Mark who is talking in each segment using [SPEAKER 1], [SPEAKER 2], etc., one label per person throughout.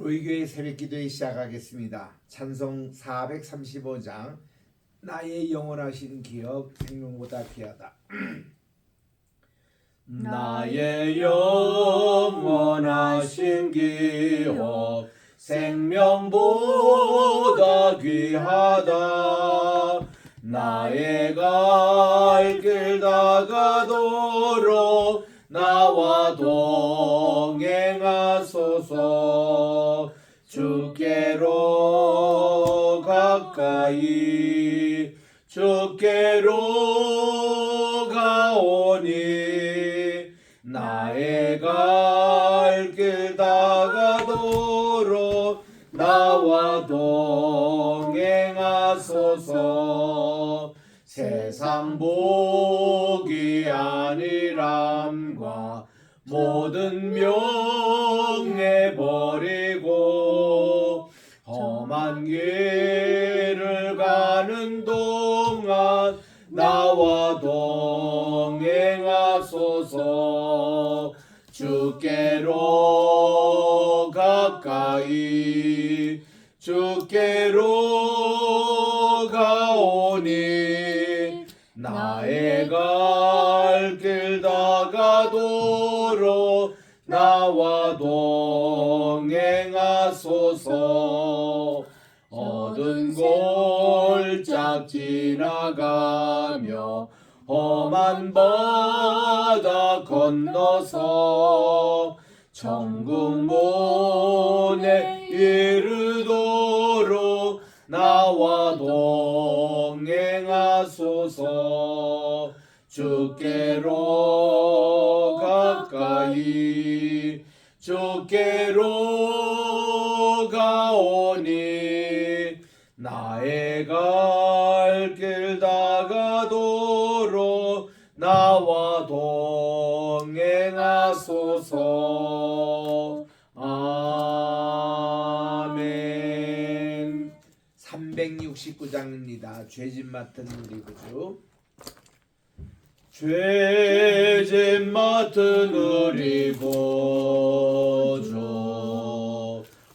[SPEAKER 1] 우리 교회 새벽기도회 시작하겠습니다. 찬송 435장 나의 영원하신 기업 생명보다 귀하다.
[SPEAKER 2] 나의 영원하신 기업 생명보다 귀하다. 나의 갈 길 다가도록 나와 동행하소서. 주께로 가까이 주께로 가오니 나의 갈 길 다가도록 나와 동행하소서. 세상 복이 아니람과 모든 명예 버리고 험한 길을 가는 동안 나와 동행하소서. 주께로 가까이 주께로 가오니 나의 갈 길 다가도록 나와 동행하소서. 어두운 골짝 지나가며 험한 바다 건너서 천국 문에 이르도록 나와 동행하소서. 주께로 가까이 주께로 가오니 나의 갈 길 다가도록 나와 동행하소서. 아멘.
[SPEAKER 1] 369장입니다. 죄짐 맡은 우리 구주.
[SPEAKER 2] 죄짐 맡은 우리 구주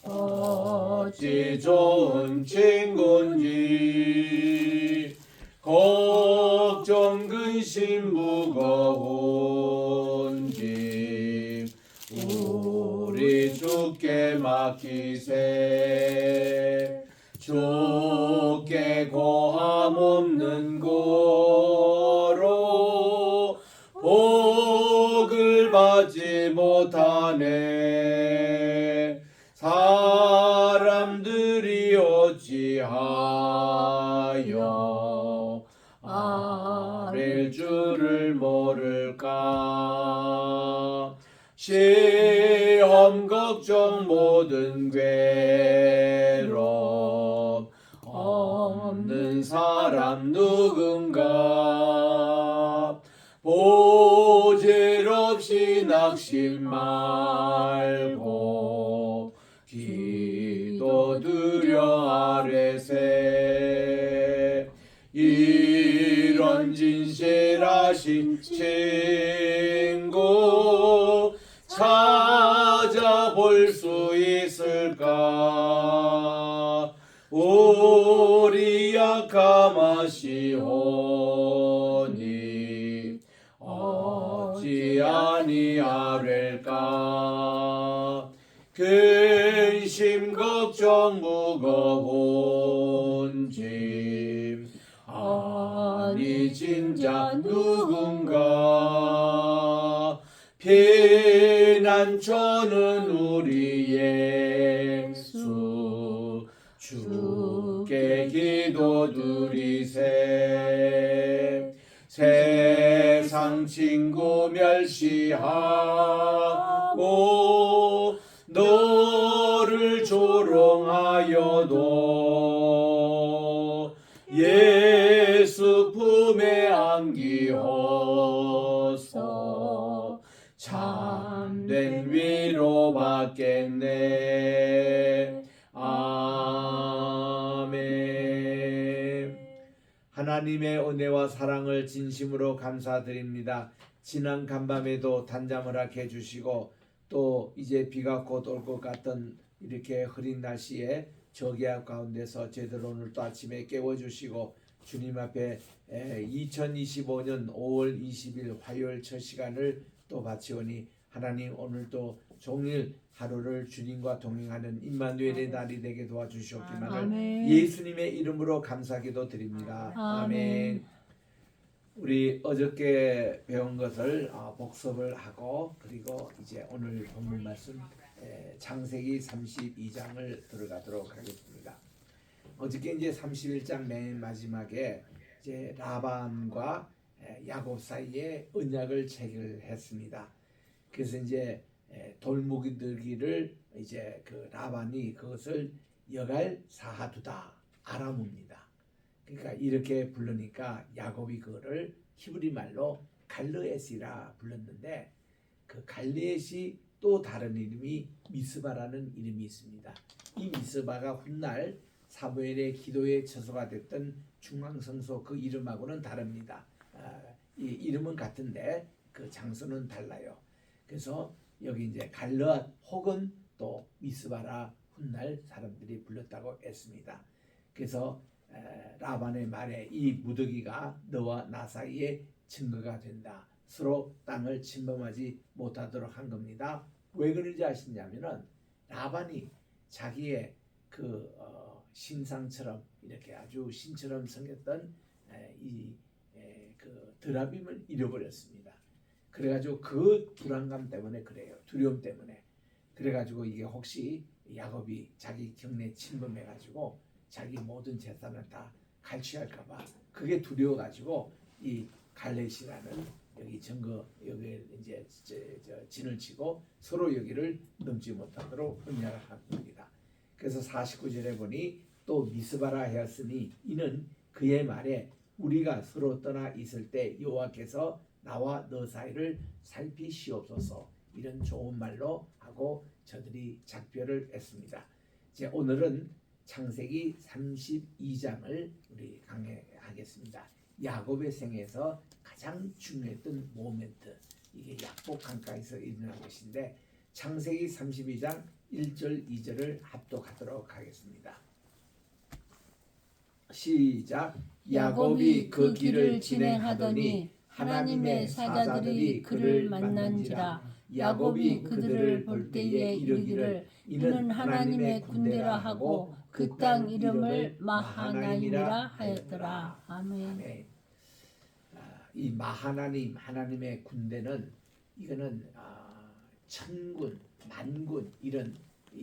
[SPEAKER 2] 어찌 좋은 친구인지 걱정 근심 무거운 짐 우리 주께 맡기세. 주께 고함 없는 고로 복을 받지 못하네. 사람들이 어찌하여 아랠 줄을 모를까. 시험 걱정 모든 괴로움 없는 사람 누군가. 보잘없이 낙심 말고 기도드려 아뢰세. 이런 진실하신 친구 찾아볼 수 있을까. 우리 약함하시오니 어찌 아니하릴까. 근심 걱정 무거운 짐 아니 진짜 누군가. 피난처는 우리 예수 주께 기도드리세. 세상 친구 멸시하고 너를 조롱하여도 예수 품에 안기어서 참된 위로 받겠네. 아멘.
[SPEAKER 1] 하나님의 은혜와 사랑을 진심으로 감사드립니다. 지난 간밤에도 단잠을 하게 해주시고 또 이제 비가 곧 올 것 같던 이렇게 흐린 날씨에 저기압 가운데서 저희들 오늘 또 아침에 깨워주시고 주님 앞에 2025년 5월 20일 화요일 첫 시간을 또 바치오니 하나님 오늘도 종일 하루를 주님과 동행하는 임마누엘의 날이 되게 도와주시옵기만을
[SPEAKER 3] 아멘.
[SPEAKER 1] 예수님의 이름으로 감사기도 드립니다. 아멘. 우리 어저께 배운 것을 복습을 하고 그리고 이제 오늘 본문 말씀 창세기 32장을 들어가도록 하겠습니다. 어저께 이제 31장 맨 마지막에 이제 라반과 야곱 사이에 언약을 체결했습니다. 그래서 이제 돌무기 들기를 이제 그 라반이 그것을 여갈 사하두다 아람어입니다. 그러니까 이렇게 부르니까 야곱이 그거를 히브리 말로 갈르엣이라 불렀는데 그 갈르엣이 또 다른 이름이 미스바라는 이름이 있습니다. 이 미스바가 훗날 사무엘의 기도의 처소가 됐던 중앙성소 그 이름하고는 다릅니다. 이 이름은 같은데 그 장소는 달라요. 그래서 여기 이제 갈르앗 혹은 또 미스바라 훗날 사람들이 불렀다고 했습니다. 그래서 라반의 말에 이 무더기가 너와 나 사이에 증거가 된다. 서로 땅을 침범하지 못하도록 한 겁니다. 왜 그런지 아시냐면은 라반이 자기의 그 신상처럼 이렇게 아주 신처럼 생겼던 그 드라빔을 잃어버렸습니다. 그래가지고 그 불안감 때문에 그래요. 두려움 때문에. 그래가지고 이게 혹시 야곱이 자기 경내 침범해가지고 자기 모든 재산을 다 갈취할까봐 그게 두려워가지고 이 갈렛이라는 여기 증거 여기 이제 진을 치고 서로 여기를 넘지 못하도록 언약을 한 겁니다. 그래서 49절에 보니 또 미스바라 하였으니 이는 그의 말에 우리가 서로 떠나 있을 때 여호와께서 나와 너 사이를 살피시옵소서 이런 좋은 말로 하고 저들이 작별을 했습니다. 이제 오늘은 창세기 32장을 우리 강해하겠습니다. 야곱의 생에서 가장 중요했던 모멘트 이게 약복 강가에서 일어난 것인데 창세기 32장 1절 2절을 합독하도록 하겠습니다. 시작. 야곱이 그 길을 진행하더니 하나님의 사자들이 그를 만난지라. 야곱이 그들을 볼 때에 이르기를 이는 하나님의 군대라 하고 그 땅 이름을 마하나임이라 하였더라. 아멘. 이 마하나님 하나님의 군대는 이거는 천군, 만군 이런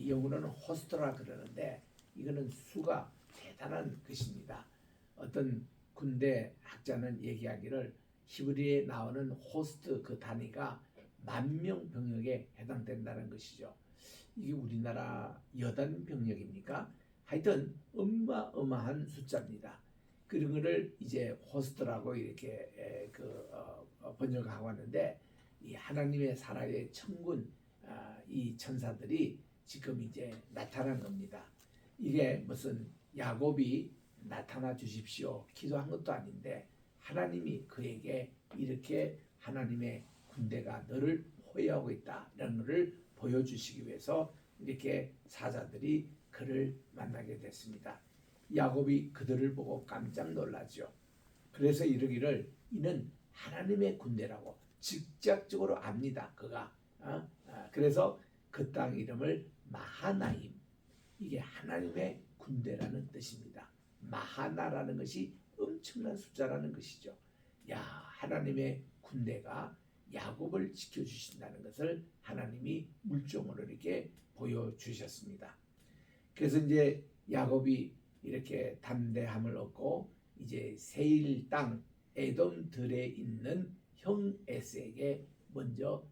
[SPEAKER 1] 영어로는 호스트라 그러는데 이거는 수가 대단한 것입니다. 어떤 군대 학자는 얘기하기를 히브리에 나오는 호스트 그 단위가 10,000명 병력에 해당된다는 것이죠. 이게 우리나라 여단 병력입니까? 하여튼 어마어마한 숫자입니다. 그런 거를 이제 호스트라고 이렇게 번역하고 하는데 이 하나님의 사라의 천군 이 천사들이 지금 이제 나타난 겁니다. 이게 무슨 야곱이 나타나 주십시오 기도한 것도 아닌데 하나님이 그에게 이렇게 하나님의 군대가 너를 호위하고 있다라는 것을 보여주시기 위해서 이렇게 사자들이 그를 만나게 됐습니다. 야곱이 그들을 보고 깜짝 놀라죠. 그래서 이르기를 이는 하나님의 군대라고 직접적으로 압니다. 그가 그래서 그 땅 이름을 마하나임 이게 하나님의 군대라는 뜻입니다. 마하나라는 것이 엄청난 숫자라는 것이죠. 야 하나님의 군대가 야곱을 지켜주신다는 것을 하나님이 물종으로 이렇게 보여주셨습니다. 그래서 이제 야곱이 이렇게 담대함을 얻고 이제 세일 땅 에돔들에 있는 형 에스에게 먼저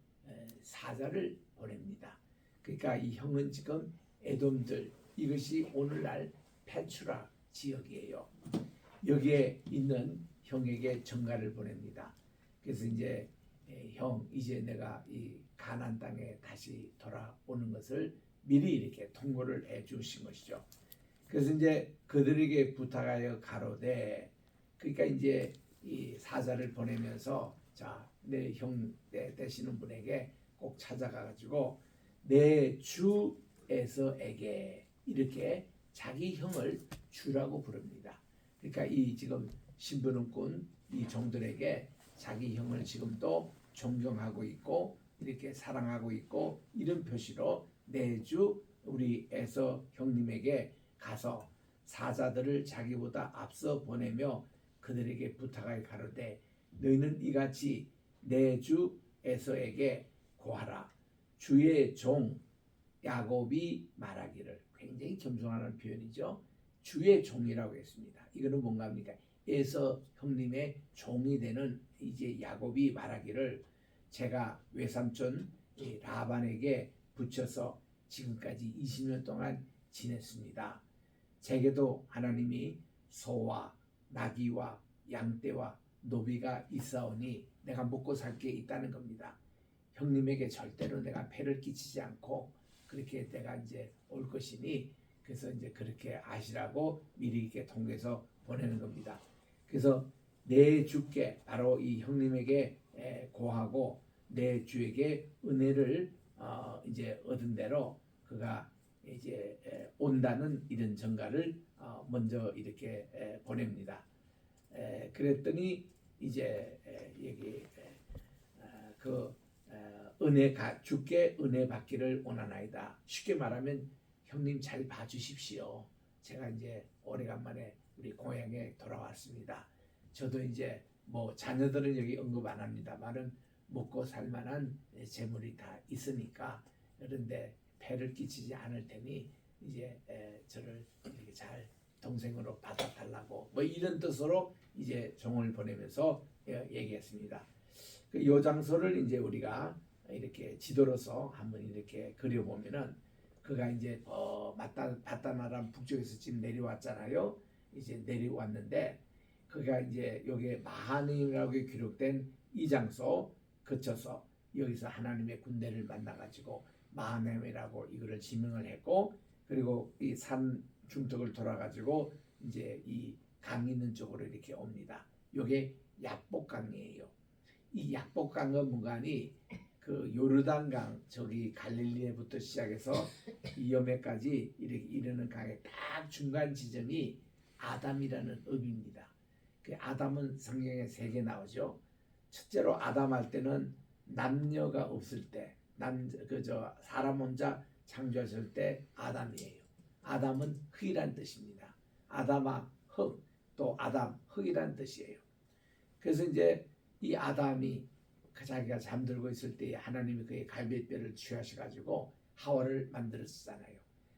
[SPEAKER 1] 사자를 보냅니다. 그러니까 이 형은 지금 에돔들 이것이 오늘날 페추라 지역이에요. 여기에 있는 형에게 전가를 보냅니다. 그래서 이제 형 이제 내가 이 가나안 땅에 다시 돌아오는 것을 미리 이렇게 통보를 해주신 것이죠. 그래서 이제 그들에게 부탁하여 가로되 그러니까 이제 이 사자를 보내면서 자 내 형 되시는 분에게 꼭 찾아가 가지고 내 주 에서에게 이렇게 자기 형을 주라고 부릅니다. 그러니까 이 지금 신부름꾼 이 종들에게 자기 형을 지금도 존경하고 있고 이렇게 사랑하고 있고 이런 표시로 내 주 우리 에서 형님에게 가서 사자들을 자기보다 앞서 보내며 그들에게 부탁하여 가로되 너희는 이같이 내 주 에서에게 고하라. 주의 종 야곱이 말하기를, 굉장히 겸손하는 표현이죠. 주의 종이라고 했습니다. 이거는 뭔가 합니까? 에서 형님의 종이 되는 이제 야곱이 말하기를 제가 외삼촌 라반에게 붙여서 지금까지 20년 동안 지냈습니다. 제게도 하나님이 소와 나귀와 양떼와 노비가 있사오니 내가 먹고 살 게 있다는 겁니다. 형님에게 절대로 내가 폐를 끼치지 않고 그렇게 내가 이제 올 것이니 그래서 이제 그렇게 아시라고 미리 이렇게 통해서 보내는 겁니다. 그래서 내 주께 바로 이 형님에게 고하고 내 주에게 은혜를 이제 얻은 대로 그가 이제 온다는 이런 전가를 먼저 이렇게 보냅니다. 그랬더니 이제 여기 그 주께 은혜 받기를 원하나이다. 쉽게 말하면 형님 잘 봐주십시오. 제가 이제 오래간만에 우리 고향에 돌아왔습니다. 저도 이제 뭐 자녀들은 여기 언급 안 합니다만은 먹고 살만한 재물이 다 있으니까 그런데 폐를 끼치지 않을 테니 이제 저를 이렇게 잘 동생으로 받아달라고 뭐 이런 뜻으로 이제 종을 보내면서 얘기했습니다. 이 장소를 이제 우리가 이렇게 지도로서 한번 이렇게 그려보면은 그가 이제 바다나람 북쪽에서 지금 내려왔잖아요. 이제 내려왔는데 그가 이제 여기에 마하네임이라고 기록된 이 장소 거쳐서 여기서 하나님의 군대를 만나가지고 마하네임이라고 이거를 지명을 했고 그리고 이 산 중턱을 돌아가지고 이제 이 강 있는 쪽으로 이렇게 옵니다. 이게 약복강이에요. 이 약복강과 무관이 그 요르단강 저기 갈릴리에부터 시작해서 이 여매까지 이렇게 이르는 강의 딱 중간 지점이 아담이라는 읍입니다. 그 아담은 성경에 3개 나오죠. 첫째로 아담 할 때는 남녀가 없을 때, 사람 혼자 창조했을 때 아담이에요. 아담은 흙이란 뜻입니다. 아담아 흙, 또 아담 흙이란 뜻이에요. 그래서 이제 이 아담이 자기가 잠들고 있을 때 하나님이 그의 갈비뼈를 취하셔가지고 하와를 만들었잖아요.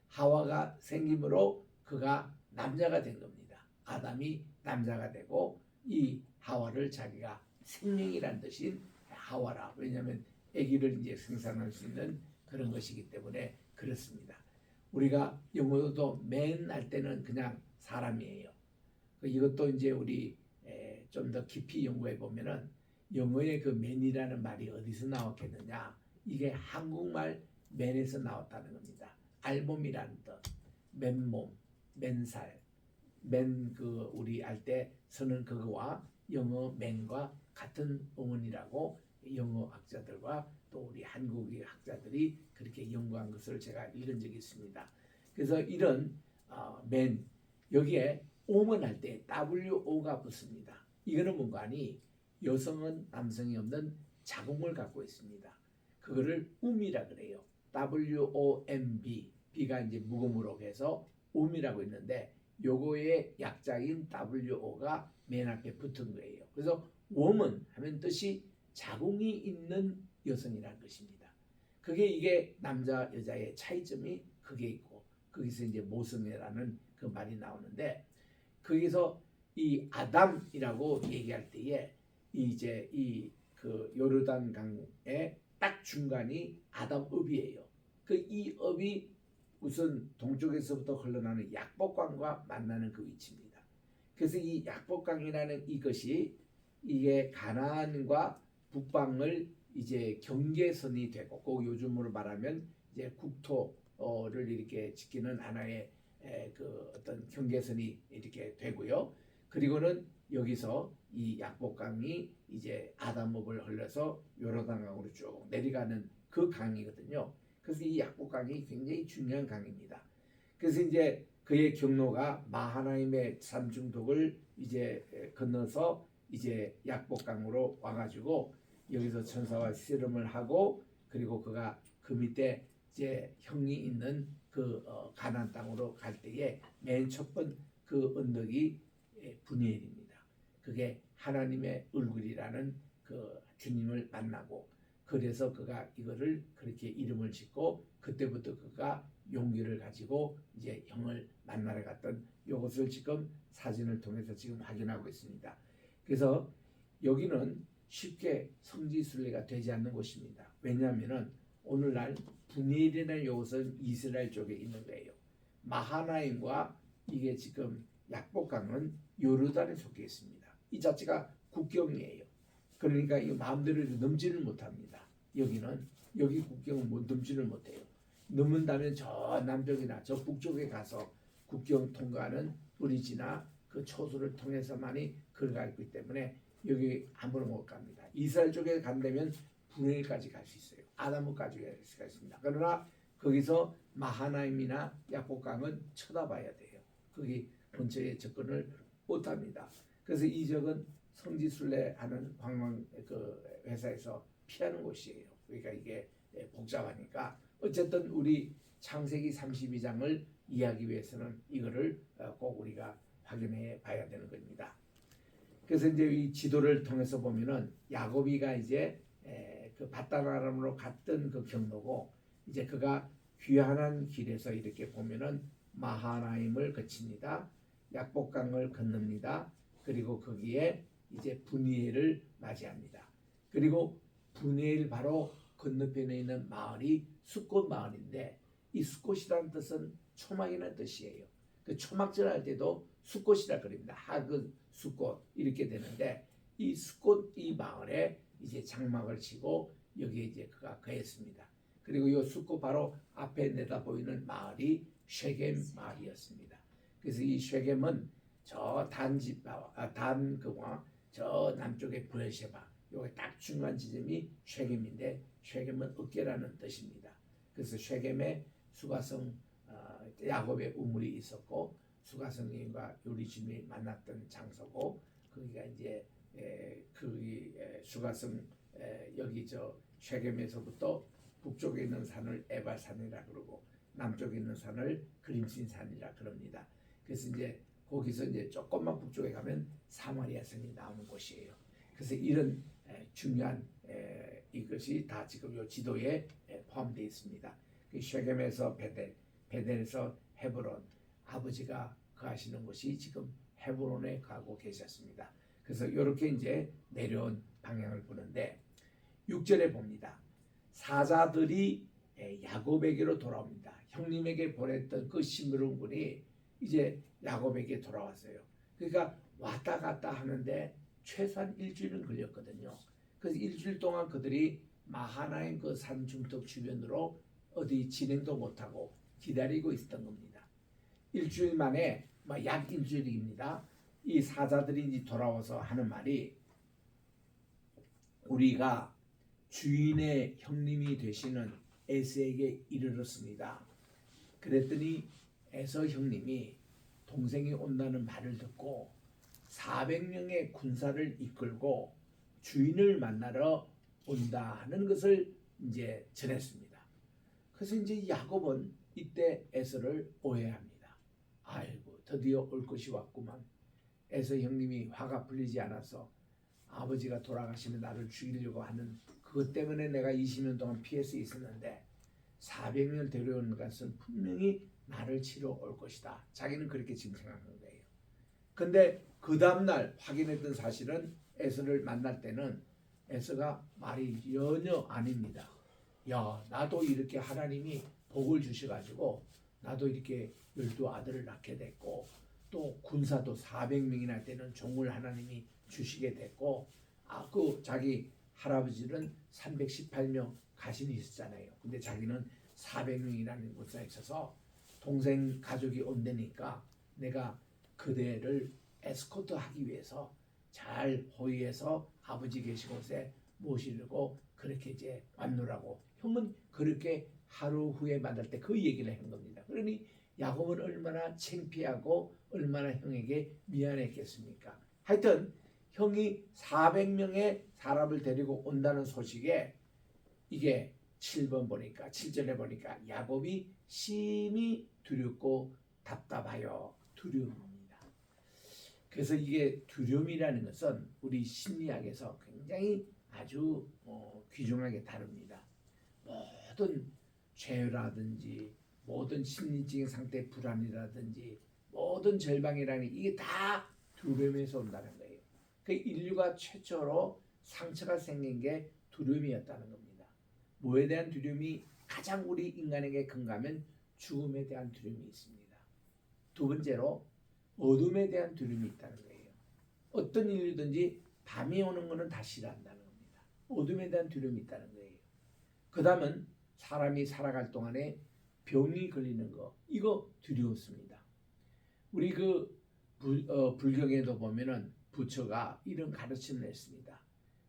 [SPEAKER 1] 하와가 생김으로 그가 남자가 된 겁니다. 아담이 남자가 되고 이 하와를 자기가 생명이란 뜻인 하와라. 왜냐하면 아기를 이제 생산할 수 있는 그런 것이기 때문에 그렇습니다. 우리가 영어도 맨 할 때는 그냥 사람이에요. 이것도 이제 우리 좀 더 깊이 연구해 보면은 영어의 그 맨이라는 말이 어디서 나왔겠느냐? 이게 한국말 맨에서 나왔다는 겁니다. 알몸이라는 뜻, 맨몸, 맨살, 맨 그 우리 할 때 쓰는 그거와 영어 맨과 같은 어원이라고 영어 학자들과 또 우리 한국의 학자들이 그렇게 연구한 것을 제가 읽은 적이 있습니다. 그래서 이런 맨 여기에 오먼 할 때 WO가 붙습니다. 이거는 뭔가 하니 여성은 남성이 없는 자궁을 갖고 있습니다. 그거를 um이라 그래요. WOMB, B가 이제 묵음으로 해서 um이라고 있는데 요거의 약자인 WO가 맨 앞에 붙은 거예요. 그래서 woman 하면 뜻이 자궁이 있는 여성이라는 것입니다. 그게 이게 남자 여자의 차이점이 그게 있고 거기서 이제 모성애라는 그 말이 나오는데 거기서 이 아담이라고 얘기할 때에 이제 이 그 요르단 강의 딱 중간이 아담읍이에요. 그 이 읍이 우선 동쪽에서부터 흘러나는 약복강과 만나는 그 위치입니다. 그래서 이 약복강이라는 이것이 이게 가나안과 북방을 이제 경계선이 되고 그 요즘으로 말하면 이제 국토를 이렇게 지키는 하나의 그 어떤 경계선이 이렇게 되고요. 그리고는 여기서 이 약복강이 이제 아담읍을 흘러서 요르단강으로 쭉 내려가는 그 강이거든요. 그래서 이 약복강이 굉장히 중요한 강입니다. 그래서 이제 그의 경로가 마하나임의 산중독을 이제 건너서 이제 약복강으로 와가지고 여기서 천사와 씨름을 하고 그리고 그가 그 밑에 이제 형이 있는 그 가나안 땅으로 갈 때에 맨 첫 번 그 언덕이 분이엘입니다. 그게 하나님의 얼굴이라는 그 주님을 만나고 그래서 그가 이거를 그렇게 이름을 짓고 그때부터 그가 용기를 가지고 이제 형을 만나러 갔던 이것을 지금 사진을 통해서 지금 확인하고 있습니다. 그래서 여기는 쉽게 성지순례가 되지 않는 곳입니다. 왜냐하면은 오늘날 분이엘이라는 이것은 이스라엘 쪽에 있는 거예요. 마하나임과 이게 지금 약복강은 요르단에 속해 있습니다. 이 자체가 국경이에요. 그러니까 이 마음대로 넘지를 못합니다. 여기 국경은 못 넘지를 못해요. 넘는다면 저 남쪽이나 저 북쪽에 가서 국경 통과하는 브리지나 그 초소를 통해서만이 걸어가 있기 때문에 여기 아무나 못 갑니다. 이스라엘 쪽에 간다면 분해까지 갈 수 있어요. 아담까지 갈 수가 있습니다. 그러나 거기서 마하나임이나 약복강은 쳐다봐야 돼요. 거기 근처에 접근을 못합니다. 그래서 이 지역은 성지순례하는 관광 그 회사에서 피하는 곳이에요. 그러니까 이게 복잡하니까 어쨌든 우리 창세기 32장을 이해하기 위해서는 이거를 꼭 우리가 확인해 봐야 되는 겁니다. 그래서 이제 이 지도를 통해서 보면은 야곱이가 이제 그 밧다나람으로 갔던 그 경로고 이제 그가 귀환한 길에서 이렇게 보면은 마하나임을 거칩니다. 약복강을 건넙니다. 그리고 거기에 이제 분이엘을 맞이합니다. 그리고 분이엘 바로 건너편에 있는 마을이 숫꽃 마을인데 이 숫꽃이라는 뜻은 초막이라는 뜻이에요. 그 초막절 할 때도 숫꽃이라 그럽니다. 하그 숫꽃 이렇게 되는데 이 숫꽃 이 마을에 이제 장막을 치고 여기에 이제 그가 거했습니다. 그리고 이 숫꽃 바로 앞에 내다 보이는 마을이 쉐겜 마을이었습니다. 그래서 이 쉐겜은 저 단그와 저 남쪽의 브에셰바 요게 딱 중간 지점이 쉐겜인데 쉐겜은 어깨라는 뜻입니다. 그래서 쉐겜에 수가성 야곱의 우물이 있었고 수가성님과 요리 주님이 만났던 장소고 거기가 이제 그 수가성 여기 저 쉐겜에서부터 북쪽에 있는 산을 에발산이라 그러고 남쪽에 있는 산을 그림신산이라 그럽니다. 그래서 이제 거기서 이제 조금만 북쪽에 가면 사마리아 성이 나오는 곳이에요. 그래서 이런 중요한 이것이 다 지금 이 지도에 포함되어 있습니다. 그 쉐겜에서 베델, 베델에서 헤브론, 아버지가 거하시는 곳이 지금 헤브론에 가고 계셨습니다. 그래서 이렇게 이제 내려온 방향을 보는데 6절에 봅니다. 사자들이 야곱에게로 돌아옵니다. 형님에게 보냈던 그 싱그러운 분이 이제 야곱에게 돌아왔어요. 그러니까 왔다 갔다 하는데 최소한 일주일은 걸렸거든요. 그래서 일주일 동안 그들이 마하나임 그 산 중턱 주변으로 어디 진행도 못하고 기다리고 있었던 겁니다. 일주일 만에 약 일주일입니다. 이 사자들이 돌아와서 하는 말이 우리가 주인의 형님이 되시는 에서에게 이르렀습니다. 그랬더니 에서 형님이 동생이 온다는 말을 듣고 400명의 군사를 이끌고 주인을 만나러 온다는 것을 이제 전했습니다. 그래서 이제 야곱은 이때 에서를 오해합니다. 아이고 드디어 올 것이 왔구만. 에서 형님이 화가 풀리지 않아서 아버지가 돌아가시면 나를 죽이려고 하는 그것 때문에 내가 20년 동안 피해서 있었는데 400명 데려오는 것은 분명히 나를 치러 올 것이다. 자기는 그렇게 지금 생각하는 거예요. 근데 그 다음날 확인했던 사실은 에서를 만날 때는 에서가 말이 전혀 아닙니다. 야 나도 이렇게 하나님이 복을 주셔가지고 나도 이렇게 12아들을 낳게 됐고 또 군사도 400명이나 되는 종을 하나님이 주시게 됐고 그 자기 할아버지는 318명 가신이 있었잖아요. 근데 자기는 400명이라는 군사에 있어서 동생 가족이 온다니까 내가 그대를 에스코트 하기 위해서 잘 호위해서 아버지 계신 곳에 모시려고 그렇게 이제 왔노라고 형은 그렇게 하루 후에 만날 때 그 얘기를 한 겁니다. 그러니 야곱은 얼마나 창피하고 얼마나 형에게 미안했겠습니까? 하여튼 형이 400명의 사람을 데리고 온다는 소식에 이게 7절에 보니까 야곱이 심히 두렵고 답답하여 두려움입니다. 그래서 이게 두려움이라는 것은 우리 심리학에서 굉장히 아주 귀중하게 다룹니다. 모든 죄라든지 모든 심리적인 상태 불안이라든지 모든 절망이라는 이게 다 두려움에서 온다는 거예요. 그 인류가 최초로 상처가 생긴 게 두려움이었다는 겁니다. 뭐에 대한 두려움이 가장 우리 인간에게 근감하면 죽음에 대한 두려움이 있습니다. 두 번째로 어둠에 대한 두려움이 있다는 거예요. 어떤 인류든지 밤이 오는 것은 다 싫어한다는 겁니다. 어둠에 대한 두려움이 있다는 거예요. 그 다음은 사람이 살아갈 동안에 병이 걸리는 거 이거 두려웠습니다. 우리 불경에도 보면은 부처가 이런 가르침을 했습니다.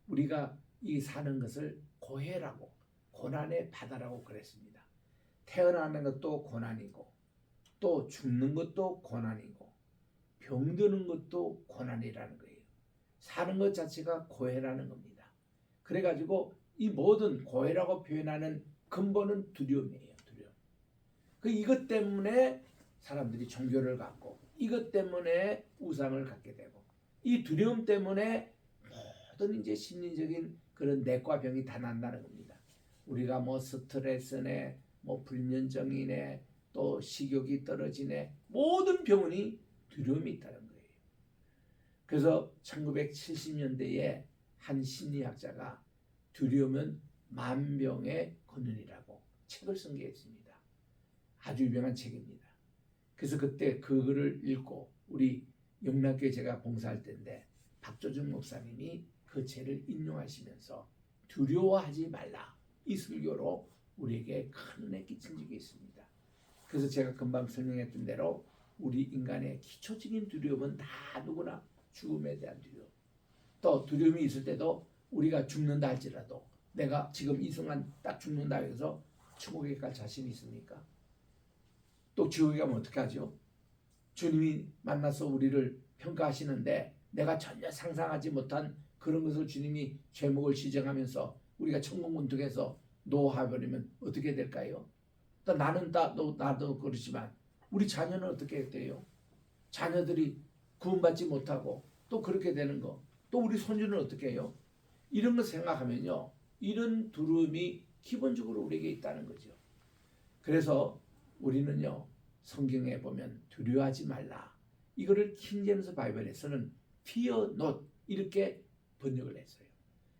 [SPEAKER 1] 우리가 이 사는 것을 고해라고 고난의 바다라고 그랬습니다. 태어나는 것도 고난이고 또 죽는 것도 고난이고 병드는 것도 고난이라는 거예요. 사는 것 자체가 고해라는 겁니다. 그래가지고 이 모든 고해라고 표현하는 근본은 두려움이에요. 두려움. 이것 때문에 사람들이 종교를 갖고 이것 때문에 우상을 갖게 되고 이 두려움 때문에 모든 이제 심리적인 그런 내과 병이 다 난다는 겁니다. 우리가 뭐 스트레스네, 뭐 불면증이네, 또 식욕이 떨어지네, 모든 병원이 두려움이 있다는 거예요. 그래서 1970년대에 한 심리학자가 두려움은 만병의 근원이라고 책을 쓴 게 있습니다. 아주 유명한 책입니다. 그래서 그때 그 글을 읽고 우리 영락교회 제가 봉사할 때인데 박조준 목사님이 그 책을 인용하시면서 두려워하지 말라 이 설교로 우리에게 큰 은혜 끼친 적이 있습니다. 그래서 제가 금방 설명했던 대로 우리 인간의 기초적인 두려움은 다 누구나 죽음에 대한 두려움. 또 두려움이 있을 때도 우리가 죽는다 할지라도 내가 지금 이 순간 딱 죽는다 해서 천국에 갈 자신이 있습니까? 또 지옥에 가면 어떻게 하죠? 주님이 만나서 우리를 평가하시는데 내가 전혀 상상하지 못한 그런 것을 주님이 죄목을 지정하면서 우리가 천국 문턱에서 놓아버리면 어떻게 될까요? 또 나는 나도 그렇지만 우리 자녀는 어떻게 돼요? 자녀들이 구원받지 못하고 또 그렇게 되는 거. 또 우리 손주는 어떻게 해요? 이런 거 생각하면요. 이런 두려움이 기본적으로 우리에게 있다는 거죠. 그래서 우리는요. 성경에 보면 두려워하지 말라. 이거를 킹제임스 바이블에서는 fear not 이렇게 번역을 했어요.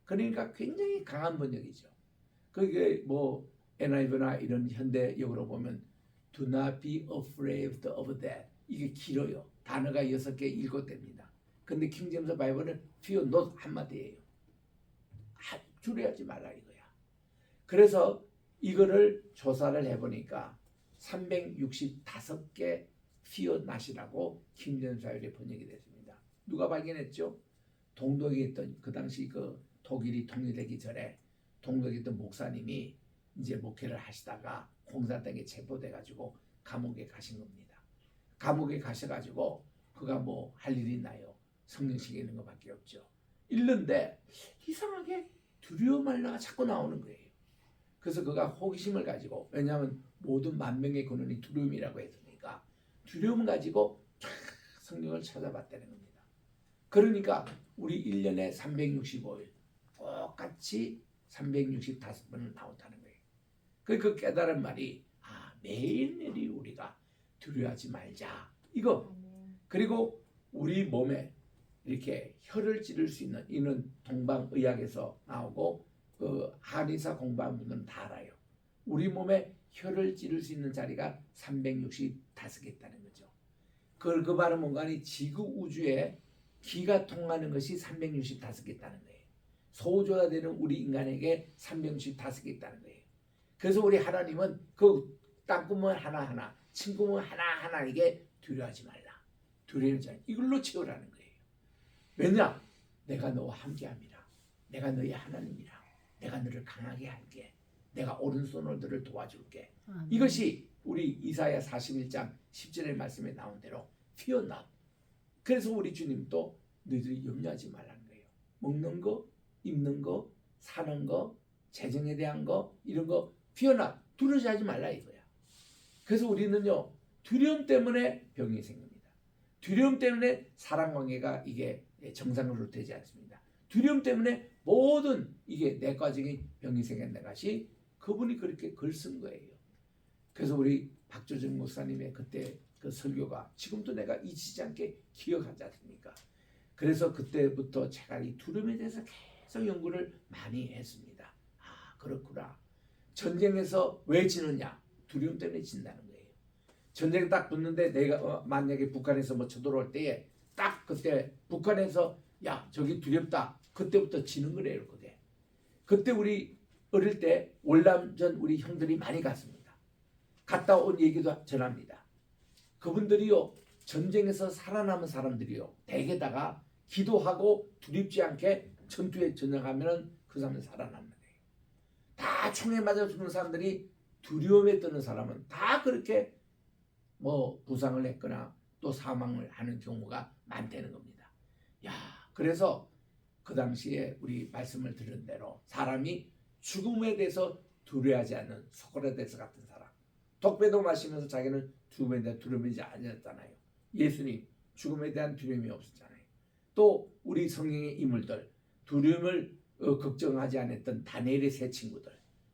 [SPEAKER 1] 그러니까 굉장히 강한 번역이죠. 그게 뭐 NIV나 이런 현대역으로 보면 do not be afraid of that. 이게 길어요. 단어가 6개, 7개입니다. 근데 킹제임스 바이블은 fear not 한마디예요. 두려워하지 말라 이거야. 그래서 이거를 조사를 해보니까 365개 fear not이라고 킹제임스 바이블이 번역이 됐습니다. 누가 발견했죠? 동독에 있던 그 당시 그 독일이 독립되기 전에 동독에 있던 목사님이 이제 목회를 하시다가 공산당에 체포돼가지고 감옥에 가신 겁니다. 감옥에 가셔가지고 그가 뭐 할 일이 있나요? 성령식에 있는 것밖에 없죠. 읽는데 이상하게 두려움 말라가 자꾸 나오는 거예요. 그래서 그가 호기심을 가지고 왜냐하면 모든 만명의 근원이 두려움이라고 했으니까 두려움 가지고 성경을 찾아봤다는 겁니다. 그러니까 우리 1년에 365일 똑같이 365번을 나온다는 거예요. 그 깨달은 말이 매일매일 우리가 두려워하지 말자 이거. 그리고 우리 몸에 이렇게 혀를 찌를 수 있는 이는 동방의학에서 나오고 그 한의사 공부한 분들은 다 알아요. 우리 몸에 혀를 찌를 수 있는 자리가 365개 있다는 거죠. 그 말은 뭔가 지구 우주에 기가 통하는 것이 365개 있다는 거예요. 소조가 되는 우리 인간에게 365개 있다는 거예요. 그래서 우리 하나님은 그 땅구멍 하나하나 침구멍 하나하나에게 두려워하지 말라. 두려워하지 말라. 이걸로 채우라는 거예요. 왜냐? 내가 너와 함께함이라. 내가 너의 하나님이라. 내가 너를 강하게 할게. 내가 오른손으로 너를 도와줄게.
[SPEAKER 3] 아멘.
[SPEAKER 1] 이것이 우리 이사야 41장 10절의 말씀에 나온 대로 fear not. 그래서 우리 주님도 너희들이 염려하지 말라는 거예요. 먹는 거, 입는 거, 사는 거, 재정에 대한 거, 이런 거 fear not. 두려워하지 말라 이거야. 그래서 우리는요, 두려움 때문에 병이 생깁니다. 두려움 때문에 사랑 관계가 이게 정상으로 되지 않습니다. 두려움 때문에 모든 이게 내과적인 병이 생긴다는 것이 그분이 그렇게 글 쓴 거예요. 그래서 우리 박조정 목사님의 그때 그 설교가 지금도 내가 잊히지 않게 기억하지 않습니까? 그래서 그때부터 제가 이 두려움에 대해서 계속 연구를 많이 했습니다. 아, 그렇구나. 전쟁에서 왜 지느냐? 두려움 때문에 진다는 거예요. 전쟁 딱 붙는데 내가 만약에 북한에서 뭐 쳐들어올 때에 딱 그때 북한에서 야 저기 두렵다. 그때부터 지는 거래요. 그게. 그때 우리 어릴 때 월남전 우리 형들이 많이 갔습니다. 갔다 온 얘기도 전합니다. 그분들이요 전쟁에서 살아남은 사람들이요 대개다가 기도하고 두렵지 않게 전투에 전역하면은 그 사람은 살아남는 거예요. 다 총에 맞아 죽는 사람들이 두려움에 떠는 사람은 다 그렇게 뭐 부상을 했거나 또 사망을 하는 경우가 많다는 겁니다. 야, 그래서 그 당시에 우리 말씀을 들은 대로 사람이 죽음에 대해서 두려워하지 않는 소크라테스 같은 사람. 독배도 마시면서 자기는 죽음에 대한 두려움이 아니었잖아요. 예수님 죽음에 대한 두려움이 없었잖아요. 또 우리 성경의 인물들 두려움을 걱정하지 않았던 다니엘의 세 친구들,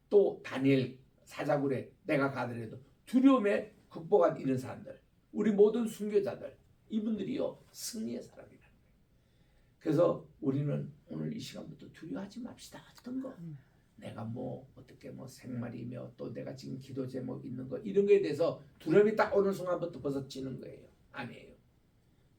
[SPEAKER 1] 또 다니엘 사자굴에 내가 가더라도 두려움에 극복한 이런 사람들, 우리 모든 순교자들, 이분들이요 승리의 사람이라는 거예요. 그래서 우리는 오늘 이 시간부터 두려워하지 맙시다. 어떤 거 내가 뭐 어떻게 뭐 생말이며 또 내가 지금 기도 제목 있는 거 이런 거에 대해서 두려움이 딱 오는 순간부터 벗어지는 거예요. 아니에요.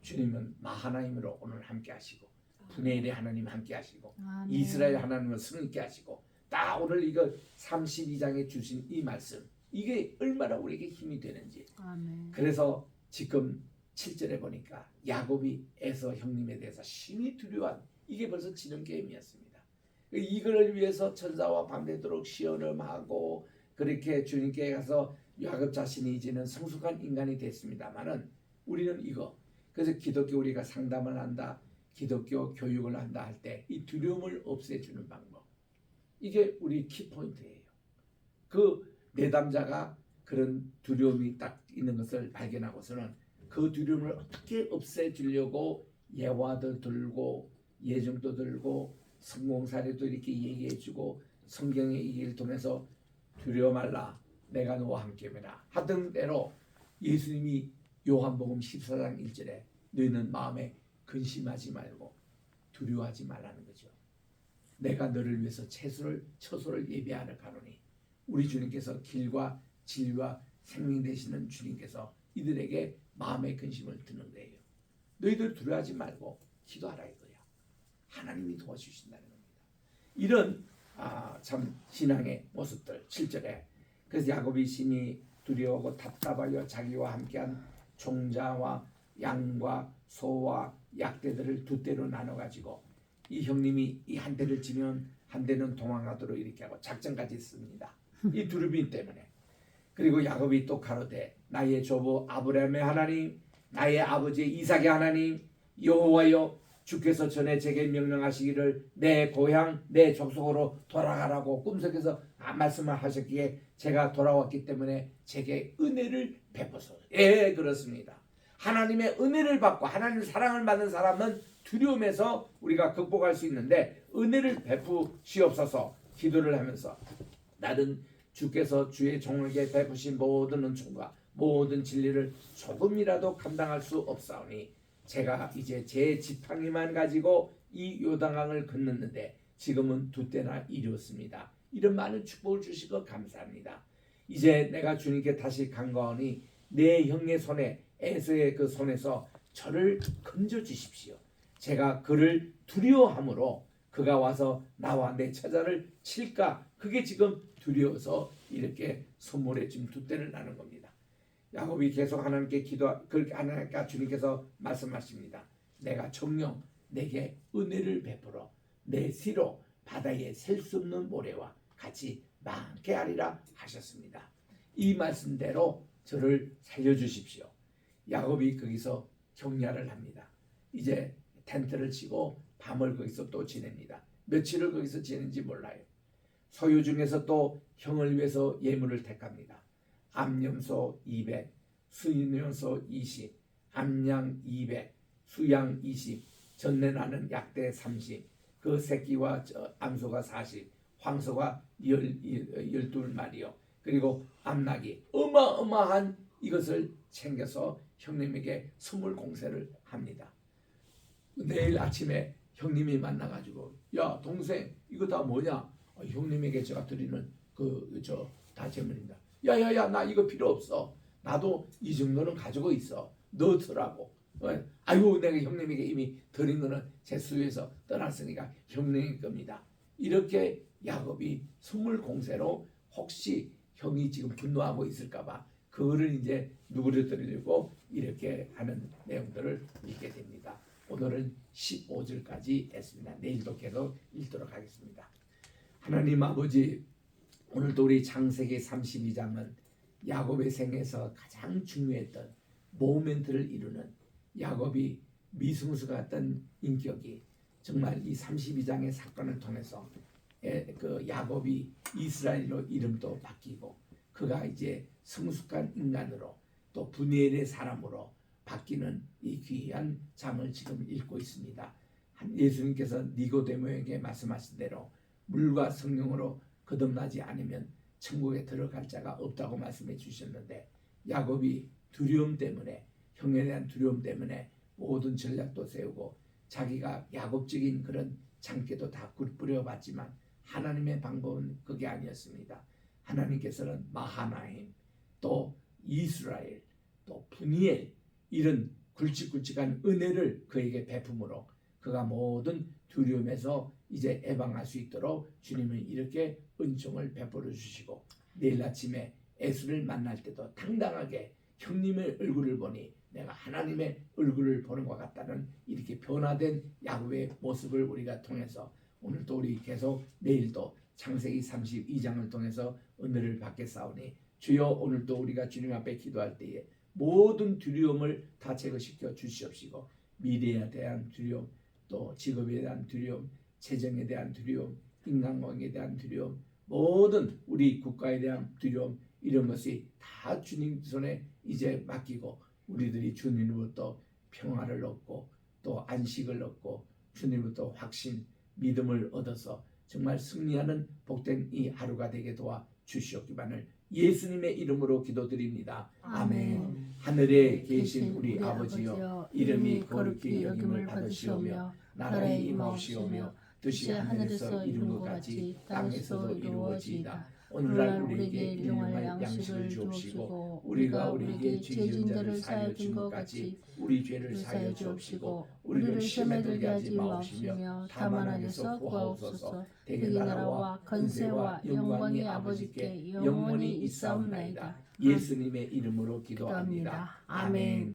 [SPEAKER 1] 주님은 마하나님으로 오늘 함께 하시고 분해일의 하나님 함께 하시고
[SPEAKER 3] 아멘.
[SPEAKER 1] 이스라엘 하나님을 승리케 하시고 딱 오늘 이거 32장에 주신 이 말씀 이게 얼마나 우리에게 힘이 되는지.
[SPEAKER 3] 아멘.
[SPEAKER 1] 그래서 지금 7절에 보니까 야곱이 에서 형님에 대해서 심히 두려워한 이게 벌써 지는 게임이었습니다. 이걸 위해서 천사와 밤새도록 시험하고 그렇게 주님께 가서 야곱 자신이 이제는 성숙한 인간이 됐습니다만은 우리는 이거 그래서 기독교 우리가 상담을 한다 기독교 교육을 한다 할 때 이 두려움을 없애주는 방법 이게 우리 키포인트예요. 그 내담자가 그런 두려움이 딱 있는 것을 발견하고서는 그 두려움을 어떻게 없애주려고 예화도 들고 예증도 들고 성공 사례도 이렇게 얘기해주고 성경의 얘기를 통해서 두려워 말라 내가 너와 함께매라 하던 대로 예수님이 요한복음 14장 1절에 너희는 마음에 근심하지 말고 두려워하지 말라는 거죠. 내가 너를 위해서 처소를 예비하러 가노니 우리 주님께서 길과 진리와 생명 되시는 주님께서 이들에게 마음의 근심을 드는 거예요. 너희들 두려워하지 말고 기도하라 이거야. 하나님이 도와주신다는 겁니다. 이런 참 신앙의 모습들 7절에 그래서 야곱이 심히 두려워하고 답답하여 자기와 함께한 종자와 양과 소와 약대들을 두 대로 나눠가지고 이 형님이 이 한 대를 지면 한 대는 도망가도록 이렇게 하고 작전까지 했습니다. 이 두려움 때문에. 그리고 야곱이 또 가로되 나의 조부 아브라함의 하나님 나의 아버지 이삭의 하나님 여호와여 주께서 전에 제게 명령하시기를 내 고향 내 족속으로 돌아가라고 꿈속에서 말씀을 하셨기에 제가 돌아왔기 때문에 제게 은혜를 베푸소서. 예, 그렇습니다. 하나님의 은혜를 받고 하나님의 사랑을 받는 사람은 두려움에서 우리가 극복할 수 있는데 은혜를 베푸시옵소서 기도를 하면서 나는 주께서 주의 종에게 베푸신 모든 은총과 모든 진리를 조금이라도 감당할 수 없사오니 제가 이제 제 지팡이만 가지고 이 요단강을 건넜는데 지금은 두 때나 이루었습니다. 이런 많은 축복을 주시고 감사합니다. 이제 내가 주님께 다시 간과하니 내 형의 손에 에서의 그 손에서 저를 건져 주십시오. 제가 그를 두려워함으로 그가 와서 나와 내 처자를 칠까 그게 지금 두려워서 이렇게 선물에 지금 두 때를 나눈 겁니다. 야곱이 계속 하나님께 그렇게 하나님께 주님께서 말씀하십니다. 내가 정녕 내게 은혜를 베풀어 내 씨로 바다에 셀 수 없는 모래와 같이 많게 하리라 하셨습니다. 이 말씀대로 저를 살려주십시오. 야곱이 거기서 격려를 합니다. 이제 텐트를 치고 밤을 거기서 또 지냅니다. 며칠을 거기서 지낸지 몰라요. 소유 중에서 또 형을 위해서 예물을 택합니다. 암염소 200, 수염소 20, 암양 200, 수양 20, 전내나는 약대 30, 그 새끼와 암소가 40, 황소가 12마리요. 그리고 암낙이 어마어마한 이것을 챙겨서 형님에게 선물 공세를 합니다. 내일 아침에 형님이 만나가지고 야 동생 이거 다 뭐냐? 형님에게 제가 드리는 다 제물입니다. 야야야 나 이거 필요 없어. 나도 이 정도는 가지고 있어. 너 드라고. 아이고 내가 형님에게 이미 드린 거는 제 수에서 떠났으니까 형님의 겁니다. 이렇게 야곱이 선물 공세로 혹시 형이 지금 분노하고 있을까봐 그거를 이제 누구를 드리려고 이렇게 하는 내용들을 읽게 됩니다. 오늘은 15절까지 했습니다. 내일도 계속 읽도록 하겠습니다. 하나님 아버지, 오늘도 우리 창세기 32장은 야곱의 생에서 가장 중요했던 모멘트를 이루는 야곱이 미승수 같던 인격이 정말 이 32장의 사건을 통해서 그 야곱이 이스라엘로 이름도 바뀌고 그가 이제 성숙한 인간으로 또 분이엘의 사람으로 바뀌는 이 귀한 장을 지금 읽고 있습니다. 예수님께서 니고데모에게 말씀하신 대로 물과 성령으로 거듭나지 않으면 천국에 들어갈 자가 없다고 말씀해 주셨는데 야곱이 두려움 때문에 형에 대한 두려움 때문에 모든 전략도 세우고 자기가 야곱적인 그런 장깨도 다 뿌려봤지만 하나님의 방법은 그게 아니었습니다. 하나님께서는 마하나임 또 이스라엘 또 분이엘 이런 굵직굵직한 은혜를 그에게 베품으로 그가 모든 두려움에서 이제 해방할 수 있도록 주님은 이렇게 은총을 베풀어 주시고 내일 아침에 에스를 만날 때도 당당하게 형님의 얼굴을 보니 내가 하나님의 얼굴을 보는 것 같다는 이렇게 변화된 야곱의 모습을 우리가 통해서 오늘도 우리 계속 내일도 창세기 32장을 통해서 은혜를 받겠사오니 주여 오늘도 우리가 주님 앞에 기도할 때에 모든 두려움을 다 제거시켜 주시옵시고 미래에 대한 두려움 또 직업에 대한 두려움 재정에 대한 두려움 인간관계에 대한 두려움 모든 우리 국가에 대한 두려움 이런 것이 다 주님 손에 이제 맡기고 우리들이 주님으로부터 평화를 얻고 또 안식을 얻고 주님으로부터 확신 믿음을 얻어서 정말 승리하는 복된 이 하루가 되게 도와 주시옵기만을 예수님의 이름으로 기도드립니다. 아멘. 하늘에 계신 우리 아버지여 이름이 거룩히 여김을 받으시오며 나라의 임하옵시오며 뜻이 하늘에서 이룬 것 같이 땅에서도 이루어지이다. 오늘날 우리에게 일용할 양식을 주옵시고 우리가 우리에게 죄진 자를 사하여 준 것 같이 우리 죄를 사하여 주옵시고 우리를 시험에 들게 하지 마옵시며 다만 악에서 구하옵소서. 대개 나라와 권세와 영광이 아버지께 영원히 있사옵나이다. 예수님의 이름으로 기도합니다. 아멘.